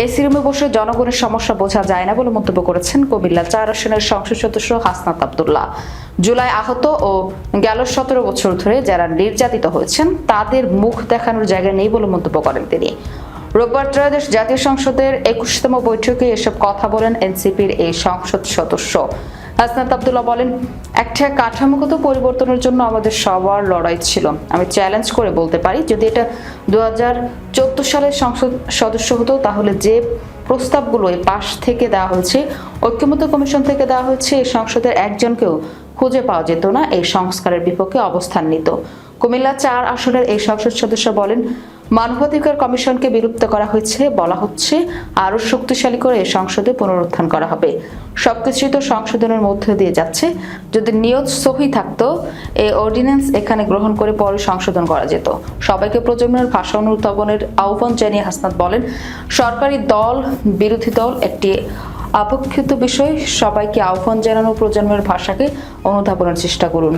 AC রুমে বসে জনগণের সমস্যা বোঝা যায় না বলে মন্তব্য করেছেন কুমিল্লা 4 আসনের সংসদ সদস্য হাসনাত আব্দুল্লাহ। জুলাই আহত ও গেল 17 বছর ধরে যারা নির্যাতিত হয়েছেন তাদের মুখ দেখানোর জায়গা নেই বলে মন্তব্য করেন তিনি। রোববার ত্রয়োদশ জাতীয় সংসদের 21তম বৈঠকে এসব কথা বলেন এনসিপির এই সংসদ সদস্য। হাসনাত আব্দুল্লাহ বলেন, একটা কাঠামোগত পরিবর্তনের জন্য আমাদের সবার লড়াই ছিল। আমি চ্যালেঞ্জ করে বলতে পারি, যদি এটা 2014 সালের সংসদ সদস্য হতো তাহলে যে প্রস্তাবগুলো এই পাশ থেকে দেওয়া হয়েছে, ঐক্যমত্য কমিশন থেকে দেওয়া হয়েছে, এই সংসদের একজনকেও খুঁজে পাওয়া যেত না এই সংস্কারের বিপক্ষে অবস্থান নিত। কুমিল্লা 4 আসনের এই সংসদ সদস্য বলেন, মানবাধিকার কমিশনকে বিলুপ্ত করা হয়েছে, বলা হচ্ছে আরো শক্তিশালী করে এই সংসদে পুনরুত্থান করা হবে। সবকিছুই তো সংশোধনের মধ্যে দিয়ে যাচ্ছে। যদি নিয়ত সহি থাকতো এই অর্ডিন্যান্স এখানে গ্রহণ করে পরে সংশোধন করা যেত। সবাইকে প্রজন্মের ভাষা অনুধাবনের আহ্বান জানিয়ে হাসনাত বলেন, সরকারি দল বিরোধী দল একটি আপেক্ষিত বিষয়, সবাইকে আহ্বান জানানো প্রজন্মের ভাষাকে অনুধাবনের চেষ্টা করুন।